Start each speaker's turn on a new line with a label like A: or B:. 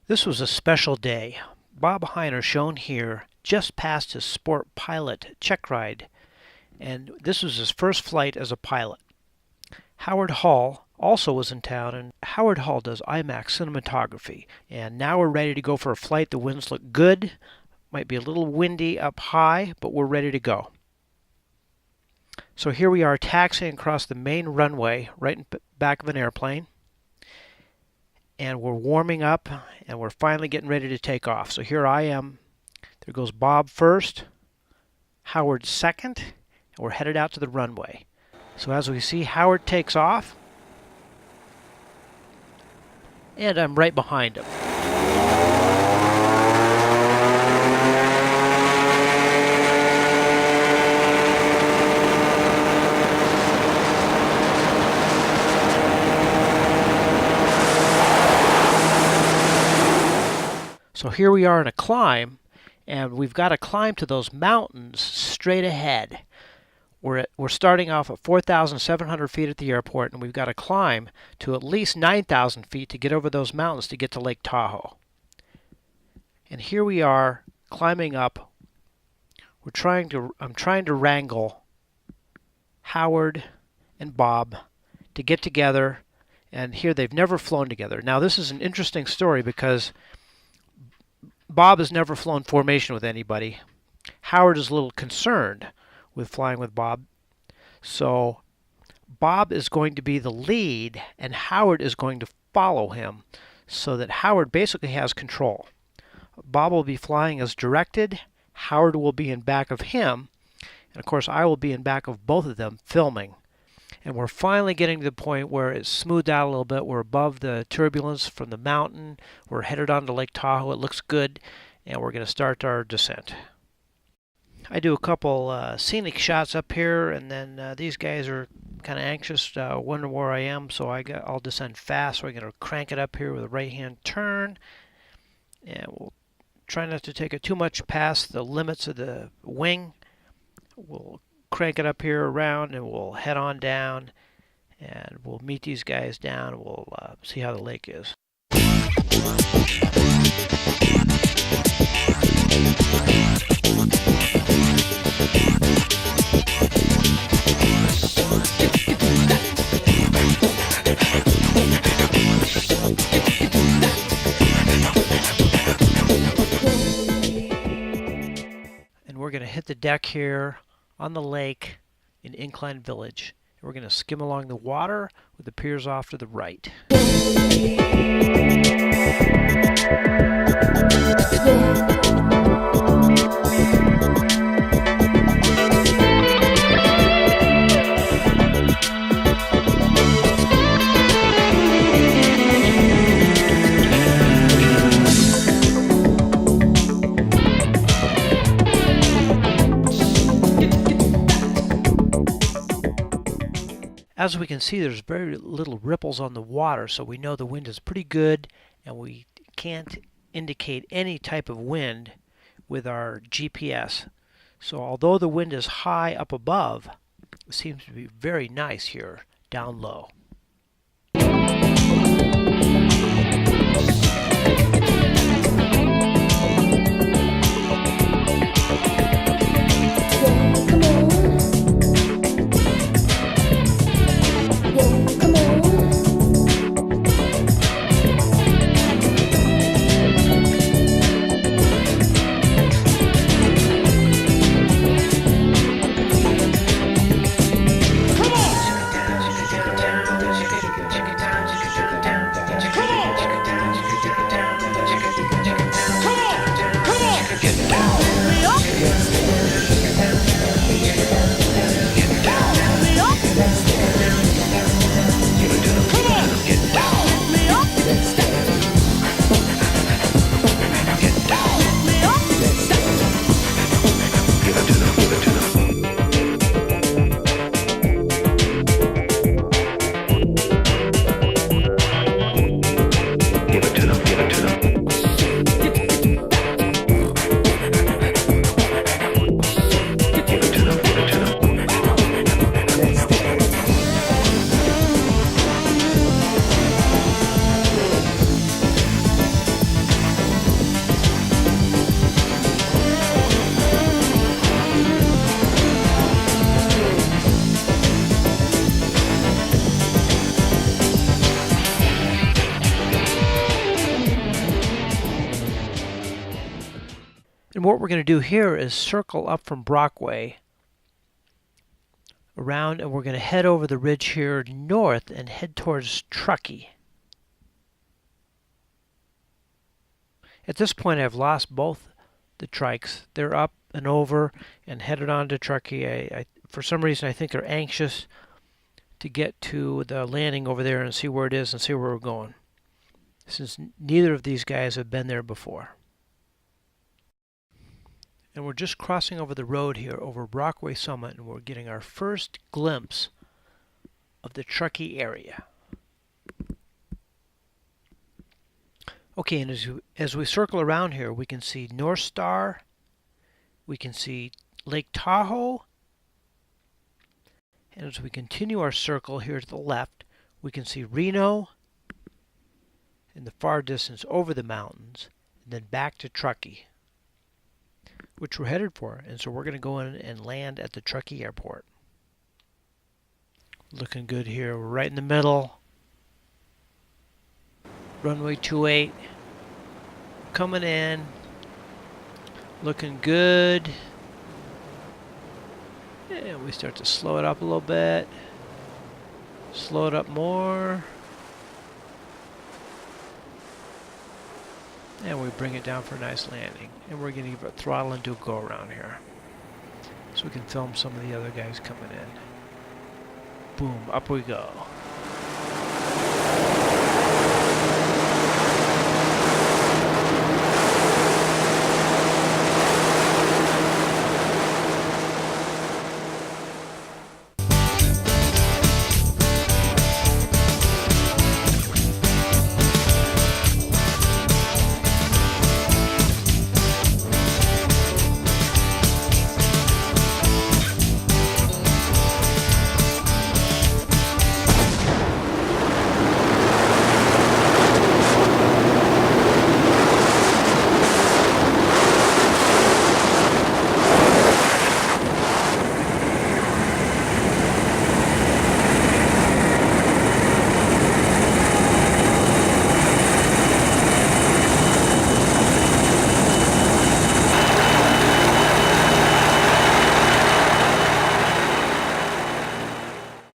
A: This was a special day. Bob Heimer, shown here, just passed his sport pilot check ride, and this was his first flight as a pilot. Howard Hall also was in town, and Howard Hall does IMAX cinematography. And now we're ready to go for a flight. The winds look good. Might be a little windy up high, but we're ready to go. So here we are taxiing across the main runway right in back of an airplane. And we're warming up, and we're finally getting ready to take off. So here I am. There goes Bob first, Howard second, and we're headed out to the runway. So as we see, Howard takes off, and I'm right behind him. So here we are in a climb, and we've got to climb to those mountains straight ahead. We're starting off at 4,700 feet at the airport, and we've got to climb to at least 9,000 feet to get over those mountains to get to Lake Tahoe. And here we are climbing up. I'm trying to wrangle Howard and Bob to get together, and here they've never flown together. Now this is an interesting story because Bob has never flown formation with anybody. Howard is a little concerned with flying with Bob. So Bob is going to be the lead, and Howard is going to follow him so that Howard basically has control. Bob will be flying as directed. Howard will be in back of him. And of course, I will be in back of both of them filming. And we're finally getting to the point where it's smoothed out a little bit. We're above the turbulence from the mountain. We're headed on to Lake Tahoe. It looks good. And we're going to start our descent. I do a couple scenic shots up here, and then these guys are kind of anxious, wondering where I am. So I'll descend fast. So I'm going to crank it up here with a right-hand turn. And we'll try not to take it too much past the limits of the wing. We'll crank it up here around, and we'll head on down, and we'll meet these guys down, and we'll see how the lake is. And we're going to hit the deck here on the lake in Incline Village. We're going to skim along the water with the piers off to the right. As we can see, there's very little ripples on the water, so we know the wind is pretty good, and we can't indicate any type of wind with our GPS. So although the wind is high up above, it seems to be very nice here down low. And what we're going to do here is circle up from Brockway around, and we're going to head over the ridge here north and head towards Truckee. At this point, I've lost both the trikes. They're up and over and headed on to Truckee. For some reason, I think they're anxious to get to the landing over there and see where it is and see where we're going, since neither of these guys have been there before. And we're just crossing over the road here over Brockway Summit, and we're getting our first glimpse of the Truckee area. Okay, and as we circle around here, we can see North Star, we can see Lake Tahoe, and as we continue our circle here to the left, we can see Reno in the far distance over the mountains, and then back to Truckee, which we're headed for. And so we're going to go in and land at the Truckee Airport. Looking good here. We're right in the middle. Runway 28. Coming in. Looking good. And we start to slow it up a little bit. Slow it up more. And we bring it down for a nice landing. And we're going to give it a throttle and do a go around here, so we can film some of the other guys coming in. Boom, up we go.